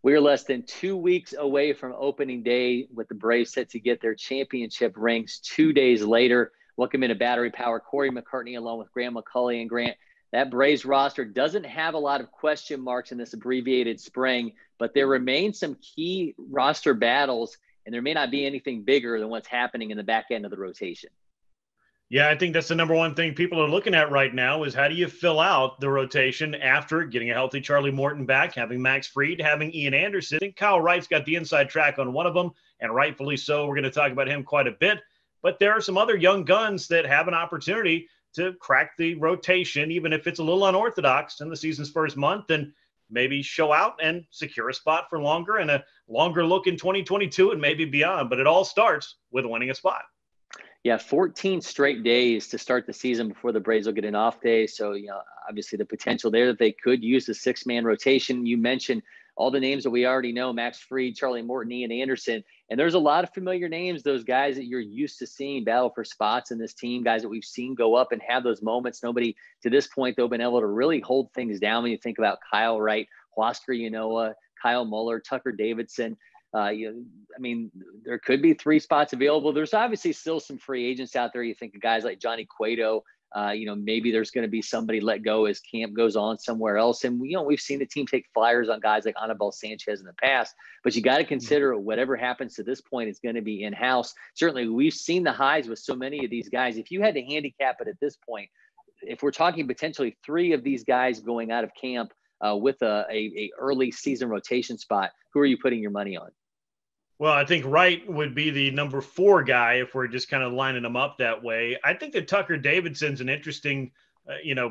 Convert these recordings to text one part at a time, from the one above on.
We're less than 2 weeks away from opening day with the Braves set to get their championship rings 2 days later. Welcome into Battery Power, Cory McCartney along with Grant McAuley. And Grant, that Braves roster doesn't have a lot of question marks in this abbreviated spring, but there remain some key roster battles, and there may not be anything bigger than what's happening in the back end of the rotation. Yeah, I think that's the number one thing people are looking at right now is how do you fill out the rotation after getting a healthy Charlie Morton back, having Max Fried, having Ian Anderson. I think Kyle Wright's got the inside track on one of them, and rightfully so. We're going to talk about him quite a bit. But there are some other young guns that have an opportunity to crack the rotation, even if it's a little unorthodox in the season's first month, and maybe show out and secure a spot for longer and a longer look in 2022 and maybe beyond. But it all starts with winning a spot. Yeah, 14 straight days to start the season before the Braves will get an off day. So, obviously the potential there that they could use the six-man rotation. You mentioned all the names that we already know, Max Fried, Charlie Morton, Ian Anderson. And there's a lot of familiar names, those guys that you're used to seeing battle for spots in this team, guys that we've seen go up and have those moments. Nobody to this point, though, been able to really hold things down when you think about Kyle Wright, Huascar Ynoa, Kyle Muller, Tucker Davidson. There could be 3 spots available. There's obviously still some free agents out there. You think of guys like Johnny Cueto. Maybe there's going to be somebody let go as camp goes on somewhere else. And, we've seen the team take flyers on guys like Anibal Sanchez in the past. But you got to consider whatever happens to this point is going to be in-house. Certainly, we've seen the highs with so many of these guys. If you had to handicap it at this point, if we're talking potentially 3 of these guys going out of camp with a early season rotation spot, who are you putting your money on? Well, I think Wright would be the number 4 guy if we're just kind of lining them up that way. I think that Tucker Davidson's an interesting,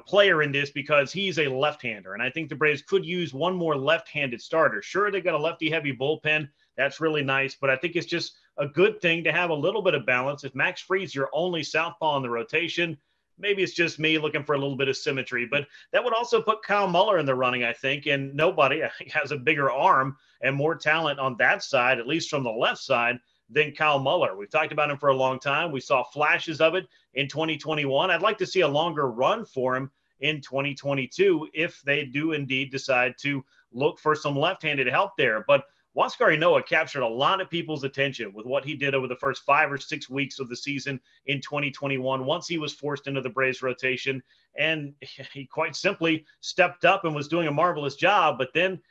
player in this because he's a left-hander, and I think the Braves could use one more left-handed starter. Sure, they got a lefty-heavy bullpen. That's really nice, but I think it's just a good thing to have a little bit of balance. If Max Fried's your only southpaw in the rotation, maybe it's just me looking for a little bit of symmetry, but that would also put Kyle Muller in the running, I think, and nobody has a bigger arm and more talent on that side, at least from the left side, than Kyle Muller. We've talked about him for a long time. We saw flashes of it in 2021. I'd like to see a longer run for him in 2022 if they do indeed decide to look for some left-handed help there. But Huascar Ynoa captured a lot of people's attention with what he did over the first 5 or 6 weeks of the season in 2021 once he was forced into the Braves rotation. And he quite simply stepped up and was doing a marvelous job. But then,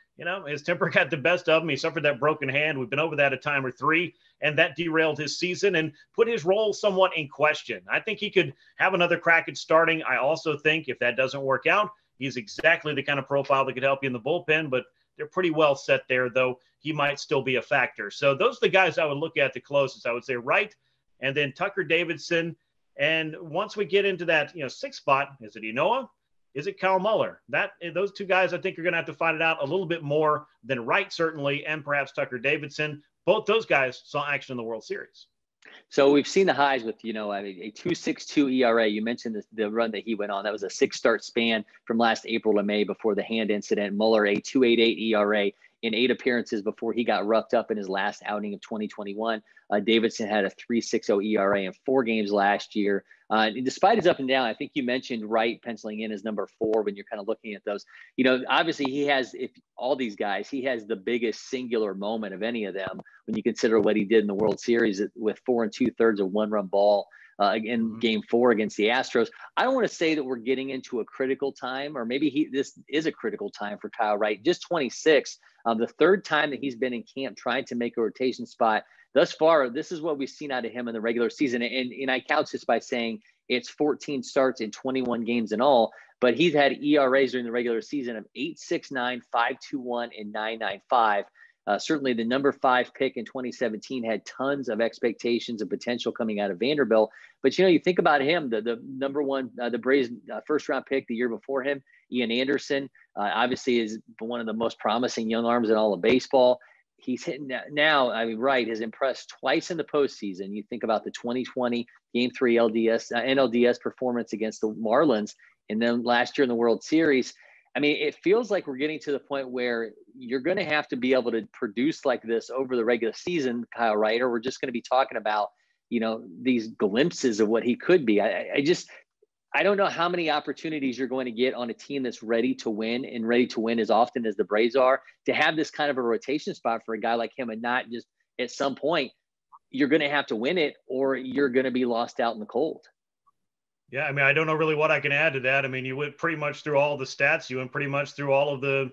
his temper got the best of him. He suffered that broken hand. We've been over that a time or 3, and that derailed his season and put his role somewhat in question. I think he could have another crack at starting. I also think if that doesn't work out, he's exactly the kind of profile that could help you in the bullpen, but they're pretty well set there, though he might still be a factor. So those are the guys I would look at the closest. I would say Wright and then Tucker Davidson. And once we get into that, 6th spot, is it Ynoa? Is it Kyle Muller? Those 2 guys I think are going to have to find it out a little bit more than Wright, certainly, and perhaps Tucker Davidson. Both those guys saw action in the World Series. So we've seen the highs with, a 2.62 ERA. You mentioned the run that he went on. That was a 6-start span from last April to May before the hand incident. Muller, a 2.88 ERA in 8 appearances before he got roughed up in his last outing of 2021. Davidson had a 3.60 ERA in 4 games last year. And despite his up and down, I think you mentioned Wright penciling in as number 4 when you're kind of looking at those. Obviously he has, if all these guys, he has the biggest singular moment of any of them when you consider what he did in the World Series with 4 2/3 of 1-run ball in Game 4 against the Astros. I don't want to say that we're getting into a critical time, or maybe this is a critical time for Kyle Wright. Just 26, the 3rd time that he's been in camp trying to make a rotation spot. Thus far, this is what we've seen out of him in the regular season. And I couch this by saying it's 14 starts in 21 games in all, but he's had ERAs during the regular season of 8.69, 5.21, and 9.95. Certainly the number 5 pick in 2017 had tons of expectations and potential coming out of Vanderbilt. But, you think about him, the number 1, the Braves first-round pick the year before him, Ian Anderson, obviously is one of the most promising young arms in all of baseball. He's hitting now. Wright has impressed twice in the postseason. You think about the 2020 Game 3 NLDS performance against the Marlins, and then last year in the World Series. It feels like we're getting to the point where you're going to have to be able to produce like this over the regular season, Kyle Wright, or we're just going to be talking about, these glimpses of what he could be. I I don't know how many opportunities you're going to get on a team that's ready to win and ready to win as often as the Braves are, to have this kind of a rotation spot for a guy like him, and not just at some point you're going to have to win it or you're going to be lost out in the cold. Yeah, I mean, I don't know really what I can add to that. I mean, you went pretty much through all the stats. You went pretty much through all of the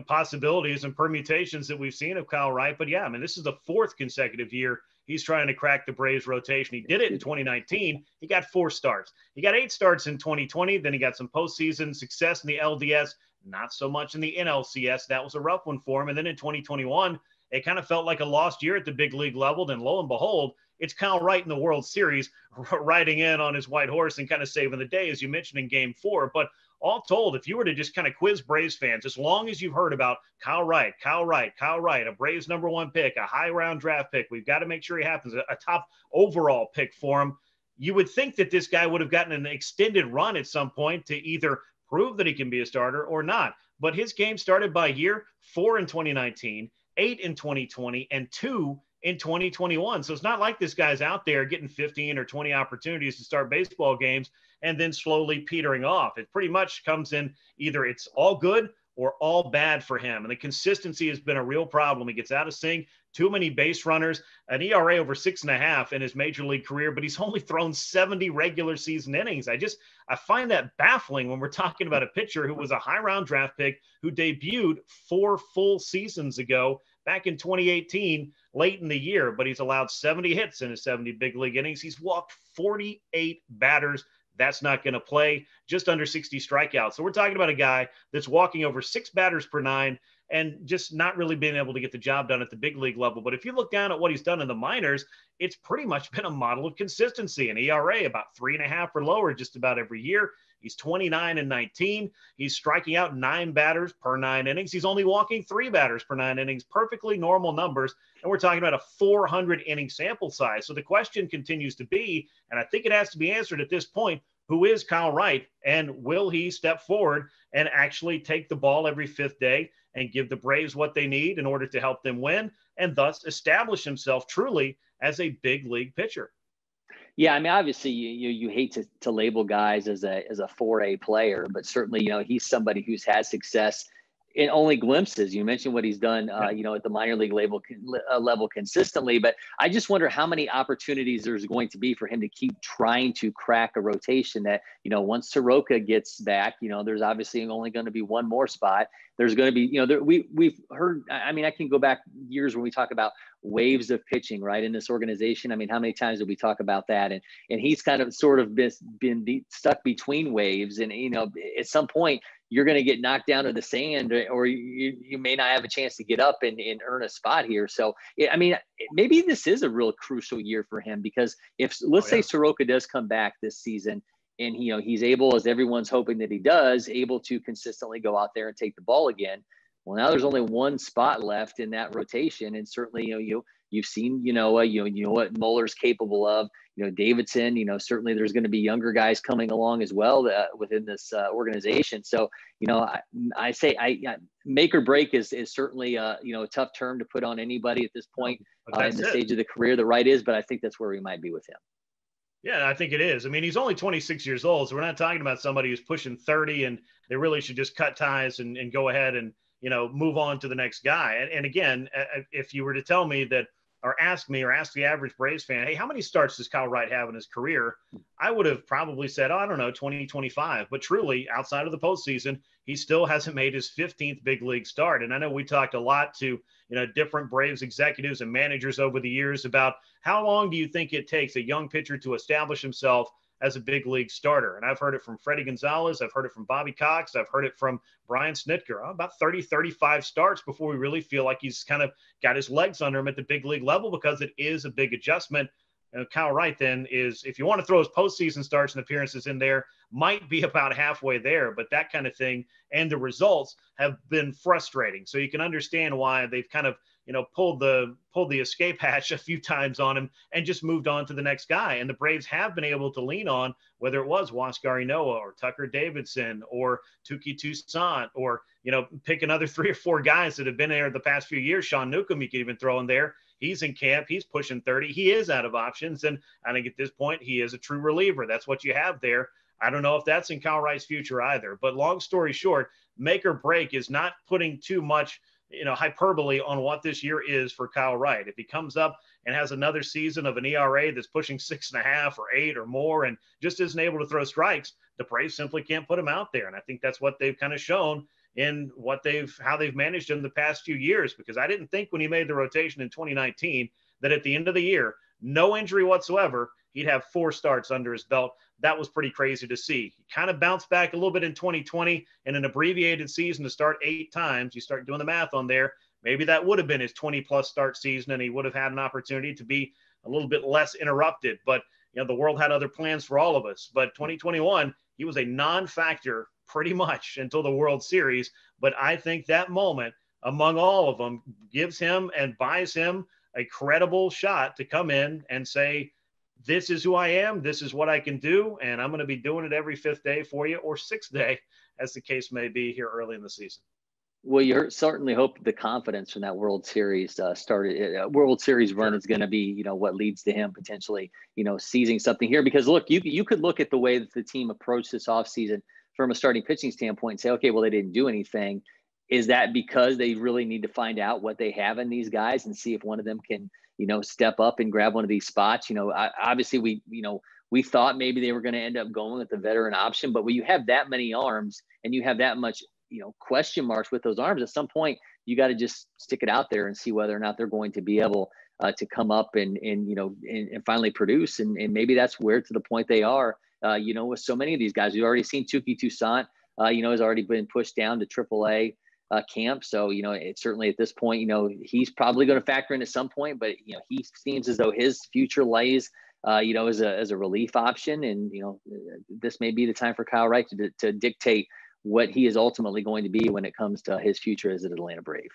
possibilities and permutations that we've seen of Kyle Wright. But yeah, I mean, this is the 4th consecutive year he's trying to crack the Braves rotation. He did it in 2019. He got 4 starts. He got 8 starts in 2020. Then he got some postseason success in the LDS, not so much in the NLCS. That was a rough one for him. And then in 2021, it kind of felt like a lost year at the big league level. Then lo and behold, it's Kyle Wright in the World Series, riding in on his white horse and kind of saving the day, as you mentioned in Game 4. But all told, if you were to just kind of quiz Braves fans, as long as you've heard about Kyle Wright, a Braves #1 pick, a high round draft pick, we've got to make sure he happens, a top overall pick for him, you would think that this guy would have gotten an extended run at some point to either prove that he can be a starter or not. But his game started by year 4 in 2019, 8 in 2020, and 2 in 2021. So it's not like this guy's out there getting 15 or 20 opportunities to start baseball games and then slowly petering off. It pretty much comes in either it's all good or all bad for him. And the consistency has been a real problem. He gets out of sync, too many base runners, an ERA over 6.5 in his major league career, but he's only thrown 70 regular season innings. I find that baffling when we're talking about a pitcher who was a high round draft pick who debuted 4 full seasons ago back in 2018, late in the year, but he's allowed 70 hits in his 70 big league innings. He's walked 48 batters. That's not going to play. Just under 60 strikeouts. So we're talking about a guy that's walking over 6 batters per 9 and just not really being able to get the job done at the big league level. But if you look down at what he's done in the minors, it's pretty much been a model of consistency. An ERA about 3.5 or lower just about every year. He's 29 and 19. He's striking out 9 batters per 9 innings. He's only walking 3 batters per 9 innings, perfectly normal numbers. And we're talking about a 400 inning sample size. So the question continues to be, and I think it has to be answered at this point, who is Kyle Wright, and will he step forward and actually take the ball every 5th day and give the Braves what they need in order to help them win and thus establish himself truly as a big league pitcher? Yeah, I mean, obviously, you hate to label guys as a 4A player, but certainly, he's somebody who's had success in only glimpses. You mentioned what he's done, at the minor league level consistently, but I just wonder how many opportunities there's going to be for him to keep trying to crack a rotation that, once Soroka gets back, there's obviously only going to be one more spot. There's going to be, we've heard, I mean, I can go back years when we talk about waves of pitching, right, in this organization. I mean, how many times did we talk about that? And he's kind of sort of been stuck between waves. And, at some point, you're going to get knocked down to the sand, or you may not have a chance to get up and earn a spot here. So, I mean, maybe this is a real crucial year for him, because if, let's say Soroka does come back this season and, he's able, as everyone's hoping that he does, able to consistently go out there and take the ball again. Well, now there's only one spot left in that rotation. And certainly, you've seen, what Muller's capable of, Davidson, certainly there's going to be younger guys coming along as well within this organization. So, I say make or break is certainly, a tough term to put on anybody at this point in the stage of the career that Wright is, but I think that's where we might be with him. Yeah, I think it is. I mean, he's only 26 years old, so we're not talking about somebody who's pushing 30 and they really should just cut ties and go ahead and, move on to the next guy. And again, if you were to tell me that, or ask the average Braves fan, hey, how many starts does Kyle Wright have in his career? I would have probably said, I don't know, 20, 25. But truly, outside of the postseason, he still hasn't made his 15th big league start. And I know we talked a lot to, different Braves executives and managers over the years about how long do you think it takes a young pitcher to establish himself as a big league starter? And I've heard it from Freddie Gonzalez. I've heard it from Bobby Cox. I've heard it from Brian Snitker. About 30, 35 starts before we really feel like he's kind of got his legs under him at the big league level, because it is a big adjustment. And Kyle Wright then is, if you want to throw his postseason starts and appearances in there, might be about halfway there, but that kind of thing. And the results have been frustrating. So you can understand why they've kind of, pulled the escape hatch a few times on him and just moved on to the next guy. And the Braves have been able to lean on, whether it was Huascar Ynoa or Tucker Davidson or Touki Toussaint, or, pick another 3 or 4 guys that have been there the past few years. Sean Newcomb, you could even throw in there. He's in camp. He's pushing 30. He is out of options. And I think at this point, he is a true reliever. That's what you have there. I don't know if that's in Kyle Wright's future either. But long story short, make or break is not putting too much hyperbole on what this year is for Kyle Wright. If he comes up and has another season of an ERA that's pushing 6.5 or 8 or more and just isn't able to throw strikes, the Braves simply can't put him out there. And I think that's what they've kind of shown in how they've managed him the past few years, because I didn't think when he made the rotation in 2019 that at the end of the year, no injury whatsoever, he'd have 4 starts under his belt. That was pretty crazy to see. He kind of bounced back a little bit in 2020 in an abbreviated season to start 8 times. You start doing the math on there. Maybe that would have been his 20-plus start season, and he would have had an opportunity to be a little bit less interrupted. But, the world had other plans for all of us. But 2021, he was a non-factor pretty much until the World Series. But I think that moment among all of them gives him and buys him a credible shot to come in and say, this is who I am, this is what I can do, and I'm going to be doing it every 5th day for you, or 6th day, as the case may be here early in the season. Well, you certainly hope the confidence from that World Series World Series run is going to be, what leads to him potentially, seizing something here. Because look, you could look at the way that the team approached this offseason from a starting pitching standpoint and say, okay, well, they didn't do anything. Is that because they really need to find out what they have in these guys and see if one of them can, step up and grab one of these spots? Obviously we thought maybe they were going to end up going with the veteran option, but when you have that many arms and you have that much, question marks with those arms, at some point you got to just stick it out there and see whether or not they're going to be able to come up and finally produce. And maybe that's where, to the point they are, with so many of these guys. We've already seen Touki Toussaint, has already been pushed down to AAA camp. So, it's certainly at this point, he's probably going to factor in at some point, but, he seems as though his future lays, as a relief option. And, this may be the time for Kyle Wright to dictate what he is ultimately going to be when it comes to his future as an Atlanta Brave.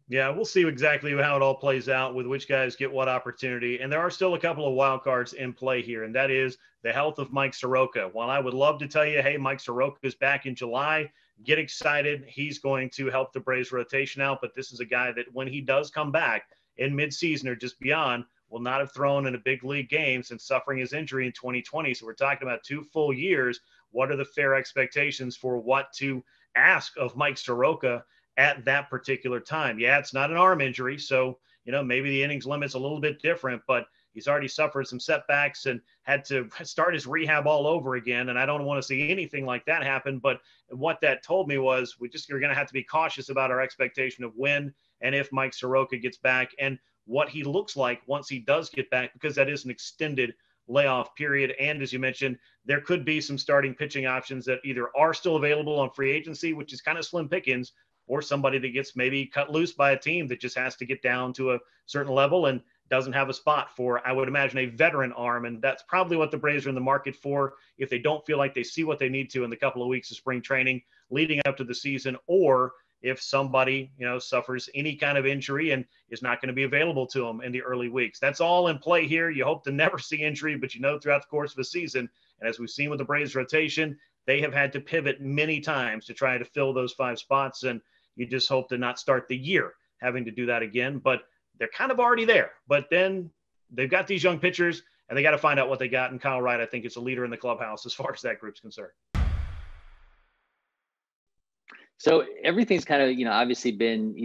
Yeah, we'll see exactly how it all plays out with which guys get what opportunity. And there are still a couple of wild cards in play here, and that is the health of Mike Soroka. While I would love to tell you, hey, Mike Soroka is back in July, get excited. He's going to help the Braves rotation out. But this is a guy that when he does come back in midseason or just beyond, will not have thrown in a big league game since suffering his injury in 2020. So we're talking about 2 full years. What are the fair expectations for what to ask of Mike Soroka at that particular time? Yeah, it's not an arm injury, so, maybe the innings limit's a little bit different, but he's already suffered some setbacks and had to start his rehab all over again. And I don't want to see anything like that happen. But what that told me was we're going to have to be cautious about our expectation of when and if Mike Soroka gets back and what he looks like once he does get back, because that is an extended layoff period. And as you mentioned, there could be some starting pitching options that either are still available on free agency, which is kind of slim pickings, or somebody that gets maybe cut loose by a team that just has to get down to a certain level and doesn't have a spot for, I would imagine, a veteran arm. And that's probably what the Braves are in the market for if they don't feel like they see what they need to in the couple of weeks of spring training leading up to the season, or if somebody, suffers any kind of injury and is not going to be available to them in the early weeks. That's all in play here. You hope to never see injury, but throughout the course of a season, and as we've seen with the Braves rotation, they have had to pivot many times to try to fill those 5 spots. And you just hope to not start the year having to do that again, but they're kind of already there. But then they've got these young pitchers and they got to find out what they got. And Kyle Wright, I think, is a leader in the clubhouse as far as that group's concerned. So everything's kind of, obviously been,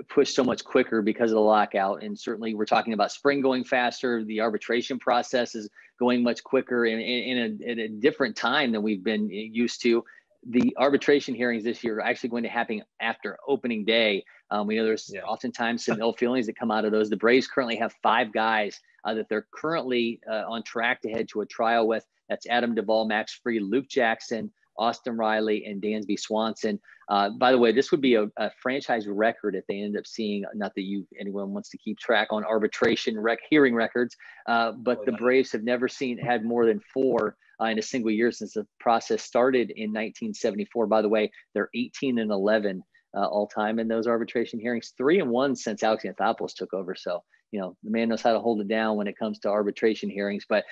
pushed so much quicker because of the lockout. And certainly we're talking about spring going faster. The arbitration process is going much quicker in a different time than we've been used to. The arbitration hearings this year are actually going to happen after opening day. We know there's oftentimes some ill feelings that come out of those. The Braves currently have 5 guys that they're currently on track to head to a trial with. That's Adam Duvall, Max Fried, Luke Jackson, Austin Riley, and Dansby Swanson. By the way, this would be a franchise record if they end up seeing, not that anyone wants to keep track on arbitration hearing records, but the Braves have never had more than 4 in a single year since the process started in 1974. By the way, they're 18-11 all time in those arbitration hearings, 3-1 since Alex Anthopoulos took over. So, the man knows how to hold it down when it comes to arbitration hearings. But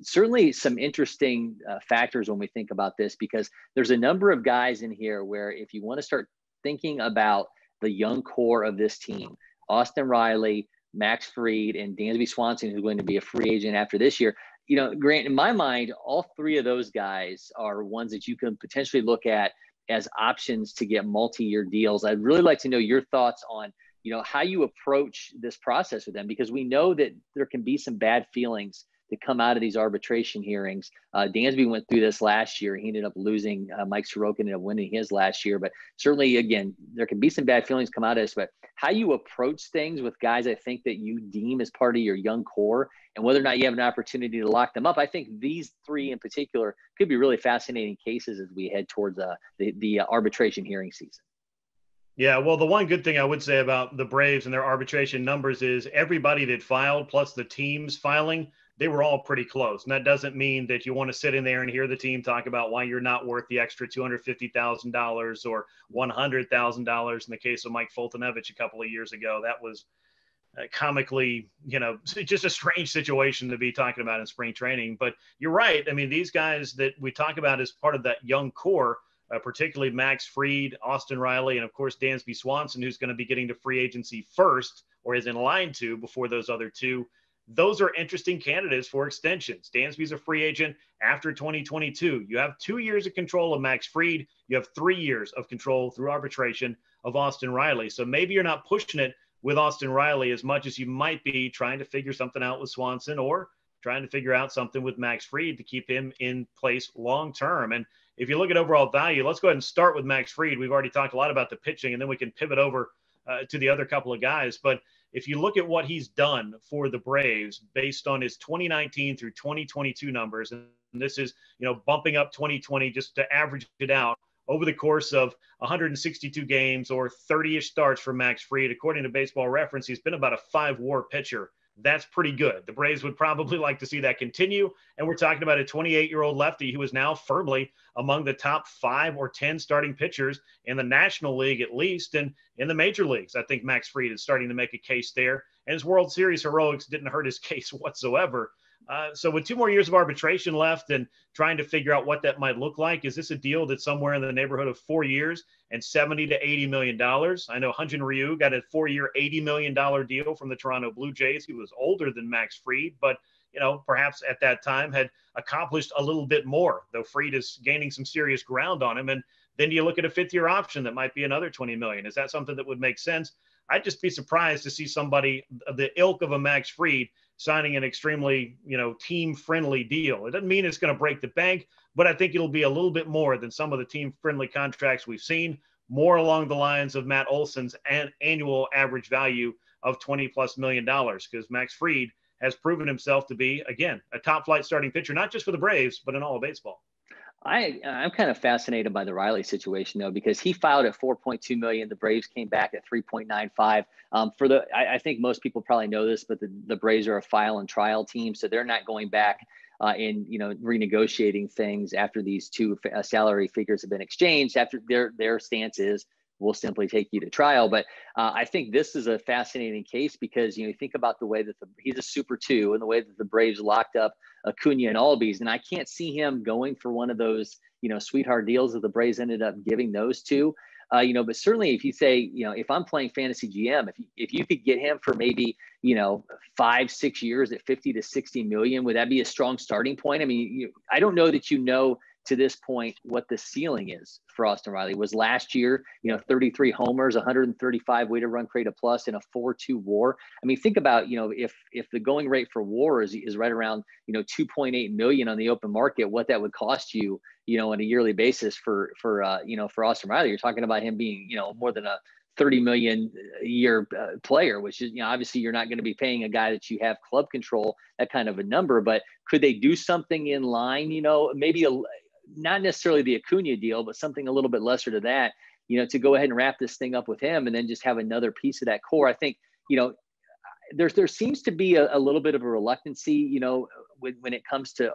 certainly some interesting factors when we think about this, because there's a number of guys in here where if you want to start thinking about the young core of this team, Austin Riley, Max Fried, and Dansby Swanson, who's going to be a free agent after this year. Grant, in my mind, all three of those guys are ones that you can potentially look at as options to get multi-year deals. I'd really like to know your thoughts on, how you approach this process with them, because we know that there can be some bad feelings that come out of these arbitration hearings. Dansby went through this last year. He ended up losing. Mike Soroka ended up winning his last year. But certainly, again, there can be some bad feelings come out of this. But how you approach things with guys I think that you deem as part of your young core, and whether or not you have an opportunity to lock them up, I think these three in particular could be really fascinating cases as we head towards the arbitration hearing season. Yeah, well, the one good thing I would say about the Braves and their arbitration numbers is everybody that filed, plus the teams filing, they were all pretty close. And that doesn't mean that you want to sit in there and hear the team talk about why you're not worth the extra $250,000 or $100,000 in the case of Mike Fultonevich a couple of years ago. That was comically, just a strange situation to be talking about in spring training. But you're right. I mean, these guys that we talk about as part of that young core, particularly Max Fried, Austin Riley, and of course, Dansby Swanson, who's going to be getting to free agency first or is in line to before those other two. Those are interesting candidates for extensions. Dansby's a free agent after 2022. You have 2 years of control of Max Fried. You have 3 years of control through arbitration of Austin Riley. So maybe you're not pushing it with Austin Riley as much as you might be trying to figure something out with Swanson, or trying to figure out something with Max Fried to keep him in place long term. And if you look at overall value, let's go ahead and start with Max Fried. We've already talked a lot about the pitching, and then we can pivot over to the other couple of guys. But if you look at what he's done for the Braves based on his 2019 through 2022 numbers, and this is, bumping up 2020 just to average it out over the course of 162 games or 30-ish starts for Max Fried, according to Baseball Reference, he's been about a 5-WAR pitcher. That's pretty good. The Braves would probably like to see that continue. And we're talking about a 28-year-old lefty who is now firmly among the top 5 or 10 starting pitchers in the National League, at least, and in the major leagues. I think Max Fried is starting to make a case there. And his World Series heroics didn't hurt his case whatsoever. So with 2 more years of arbitration left and trying to figure out what that might look like, is this a deal that's somewhere in the neighborhood of 4 years and $70 to $80 million? I know Hyun-Jin Ryu got a 4-year, $80 million deal from the Toronto Blue Jays. He was older than Max Fried, but, perhaps at that time had accomplished a little bit more, though Fried is gaining some serious ground on him. And then you look at a 5th-year option that might be another $20 million. Is that something that would make sense? I'd just be surprised to see somebody of the ilk of a Max Fried signing an extremely, team-friendly deal. It doesn't mean it's going to break the bank, but I think it'll be a little bit more than some of the team-friendly contracts we've seen, more along the lines of Matt Olson's annual average value of $20+ million, because Max Fried has proven himself to be, again, a top-flight starting pitcher, not just for the Braves, but in all of baseball. I'm kind of fascinated by the Riley situation, though, because he filed at $4.2 million. The Braves came back at $3.95. I think most people probably know this, but the Braves are a file and trial team, so they're not going back and renegotiating things after these two salary figures have been exchanged. After their stance is, we'll simply take you to trial. But I think this is a fascinating case because, you think about the way that he's a Super 2 and the way that the Braves locked up Acuna and Albies. And I can't see him going for one of those, sweetheart deals that the Braves ended up giving those two. But certainly if you say, if I'm playing fantasy GM, if you could get him for maybe, 5-6 years at 50 to 60 million, would that be a strong starting point? I mean, I don't know that to this point what the ceiling is for Austin Riley. Was last year, 33 homers, 135 weighted run created plus, and a 4.2 WAR. I mean, think about, if the going rate for WAR is right around, 2.8 million on the open market, what that would cost you, on a yearly basis for Austin Riley. You're talking about him being, more than a 30 million a year player, which is, obviously you're not going to be paying a guy that you have club control, that kind of a number, but could they do something in line, maybe not necessarily the Acuna deal, but something a little bit lesser to that, to go ahead and wrap this thing up with him and then just have another piece of that core. I think, there seems to be a little bit of a reluctancy, when it comes to,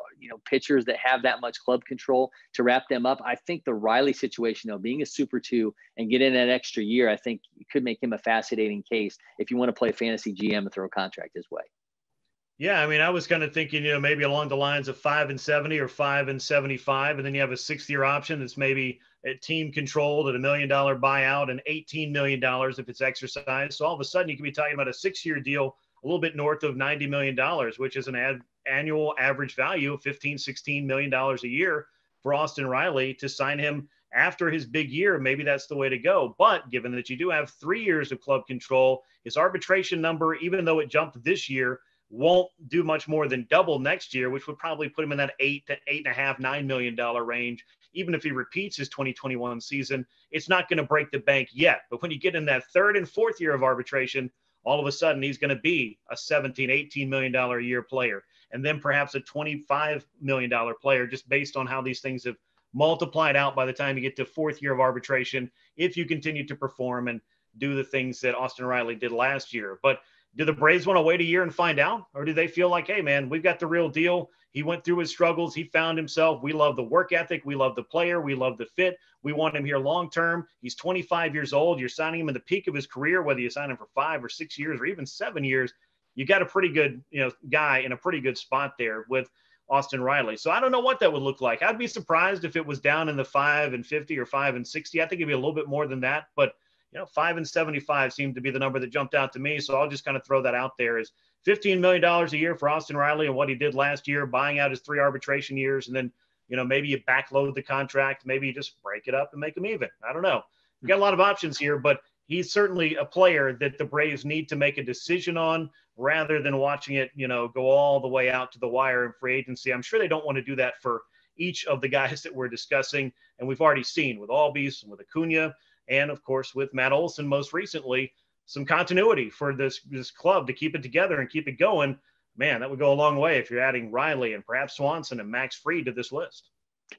pitchers that have that much club control to wrap them up. I think the Riley situation, though, being a Super 2 and getting that extra year, I think could make him a fascinating case if you want to play fantasy GM and throw a contract his way. Yeah, I mean, I was kind of thinking, maybe along the lines of 5 and 70 or 5 and 75, and then you have a 6th-year option that's maybe team controlled at $1 million buyout and $18 million if it's exercised. So all of a sudden, you could be talking about a 6-year deal a little bit north of $90 million, which is an annual average value of $15-16 million a year for Austin Riley. To sign him after his big year, maybe that's the way to go. But given that you do have 3 years of club control, his arbitration number, even though it jumped this year, won't do much more than double next year, which would probably put him in that $8 to $8.5, $9 million range. Even if he repeats his 2021 season, it's not going to break the bank yet. But when you get in that 3rd and 4th year of arbitration, all of a sudden he's going to be a $17, $18 million a year player, and then perhaps a $25 million player, just based on how these things have multiplied out by the time you get to 4th year of arbitration, if you continue to perform and do the things that Austin Riley did last year. But do the Braves want to wait a year and find out? Or do they feel like, hey, man, we've got the real deal. He went through his struggles. He found himself. We love the work ethic. We love the player. We love the fit. We want him here long term. He's 25 years old. You're signing him at the peak of his career, whether you sign him for 5 or 6 years or even 7 years. You got a pretty good, guy in a pretty good spot there with Austin Riley. So I don't know what that would look like. I'd be surprised if it was down in the 5 and 50 or 5 and 60. I think it'd be a little bit more than that. But 5 and 75 seemed to be the number that jumped out to me. So I'll just kind of throw that out there as $15 million a year for Austin Riley and what he did last year, buying out his 3 arbitration years. And then, maybe you backload the contract, maybe you just break it up and make him even. I don't know. We've got a lot of options here, but he's certainly a player that the Braves need to make a decision on rather than watching it, go all the way out to the wire in free agency. I'm sure they don't want to do that for each of the guys that we're discussing. And we've already seen with Albies, with Acuna, and of course, with Matt Olson, most recently, some continuity for this club to keep it together and keep it going. Man, that would go a long way if you're adding Riley and perhaps Swanson and Max Fried to this list.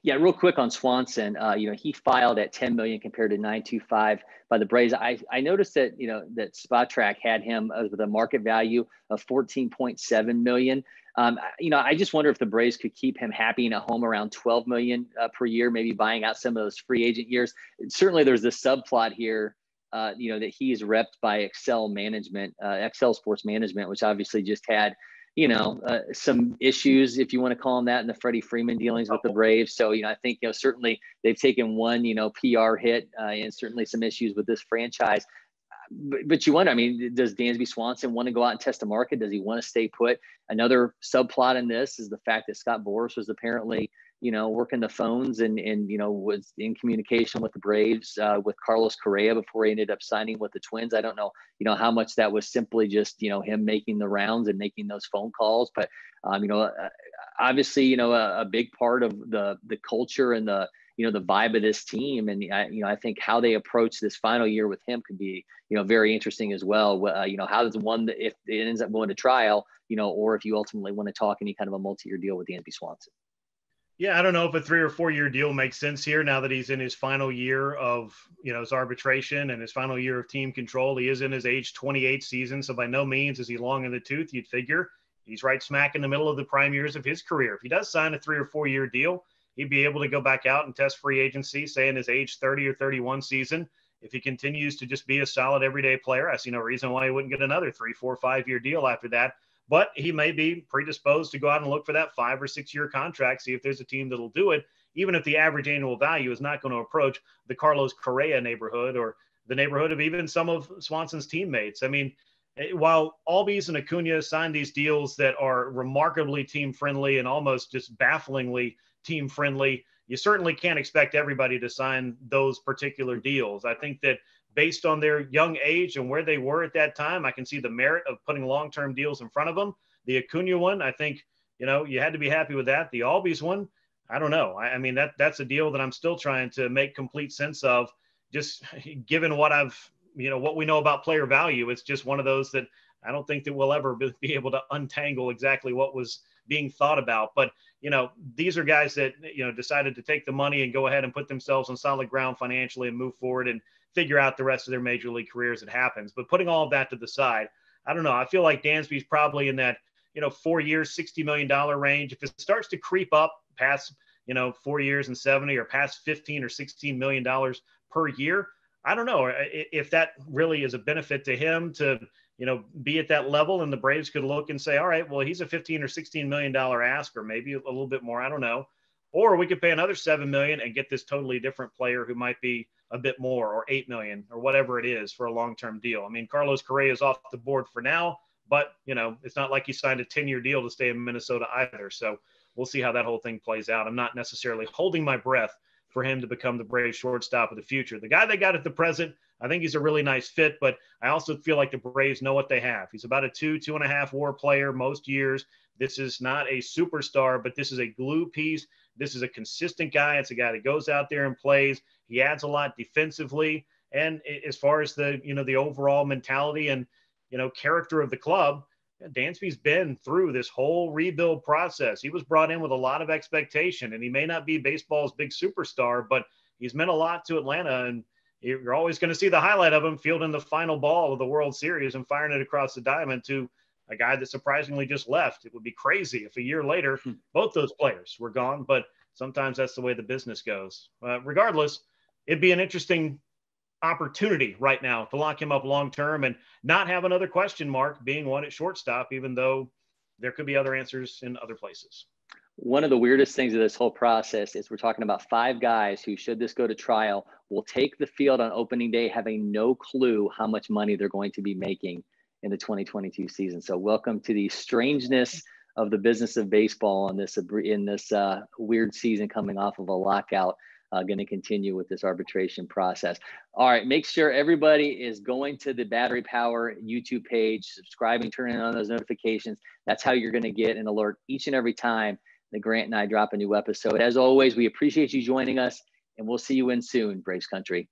Yeah, real quick on Swanson, he filed at $10 million compared to $9.25 by the Braves. I noticed that, that Spot Track had him with a market value of $14.7 million. I just wonder if the Braves could keep him happy and at home around $12 million per year, maybe buying out some of those free agent years. Certainly there's this subplot here, that he's repped by Excel Sports Management, which obviously just had, some issues, if you want to call them that, in the Freddie Freeman dealings with the Braves. So, I think, certainly they've taken one, PR hit and certainly some issues with this franchise. But you wonder, does Dansby Swanson want to go out and test the market? Does he want to stay put? Another subplot in this is the fact that Scott Boras was apparently, working the phones and was in communication with the Braves, with Carlos Correa before he ended up signing with the Twins. I don't know, how much that was simply just, him making the rounds and making those phone calls. But, obviously, a big part of the culture and the vibe of this team. And, I think how they approach this final year with him could be, very interesting as well. How does one, if it ends up going to trial, or if you ultimately want to talk any kind of a multi-year deal with Dansby Swanson. Yeah, I don't know if a 3 or 4 year deal makes sense here now that he's in his final year of, his arbitration and his final year of team control. He is in his age 28 season. So by no means is he long in the tooth. You'd figure he's right smack in the middle of the prime years of his career. If he does sign a 3 or 4 year deal, he'd be able to go back out and test free agency, say in his age 30 or 31 season. If he continues to just be a solid everyday player, I see no reason why he wouldn't get another 3, 4, 5 year deal after that. But he may be predisposed to go out and look for that 5 or 6 year contract, see if there's a team that'll do it, even if the average annual value is not going to approach the Carlos Correa neighborhood or the neighborhood of even some of Swanson's teammates. While Albies and Acuna signed these deals that are remarkably team friendly and almost just bafflingly team friendly, you certainly can't expect everybody to sign those particular deals. I think that based on their young age and where they were at that time, I can see the merit of putting long-term deals in front of them. The Acuna one, I think, you had to be happy with that. The Albies one, I don't know. That's a deal that I'm still trying to make complete sense of, just given what what we know about player value. It's just one of those that I don't think that we'll ever be able to untangle exactly what was being thought about. But, these are guys that, decided to take the money and go ahead and put themselves on solid ground financially and move forward and figure out the rest of their major league careers. It happens. But putting all of that to the side, I don't know. I feel like Dansby's probably in that, 4 years, $60 million range. If it starts to creep up past, 4 years and 70 or past $15 or $16 million per year, I don't know if that really is a benefit to him to, be at that level, and the Braves could look and say, all right, well, he's a $15 or $16 million ask, or maybe a little bit more. I don't know. Or we could pay another $7 million and get this totally different player who might be a bit more, or $8 million or whatever it is for a long-term deal. Carlos Correa is off the board for now, But, it's not like he signed a 10-year deal to stay in Minnesota either. So we'll see how that whole thing plays out. I'm not necessarily holding my breath for him to become the Braves shortstop of the future. The guy they got at the present, I think he's a really nice fit, but I also feel like the Braves know what they have. He's about a 2.5 WAR player most years. This is not a superstar, but this is a glue piece. This is a consistent guy. It's a guy that goes out there and plays. He adds a lot defensively. And as far as the overall mentality and, character of the club, Dansby's been through this whole rebuild process. He was brought in with a lot of expectation, and he may not be baseball's big superstar, but he's meant a lot to Atlanta. And you're always going to see the highlight of him fielding the final ball of the World Series and firing it across the diamond to a guy that surprisingly just left. It would be crazy if a year later, both those players were gone, but sometimes that's the way the business goes. Regardless, it'd be an interesting opportunity right now to lock him up long-term and not have another question mark being one at shortstop, even though there could be other answers in other places. One of the weirdest things of this whole process is we're talking about 5 guys who, should this go to trial, will take the field on opening day having no clue how much money they're going to be making in the 2022 season. So welcome to the strangeness of the business of baseball in this weird season coming off of a lockout. Going to continue with this arbitration process. All right, make sure everybody is going to the Battery Power YouTube page, subscribing, turning on those notifications. That's how you're going to get an alert each and every time that Grant and I drop a new episode. As always, we appreciate you joining us, and we'll see you in soon, Braves Country.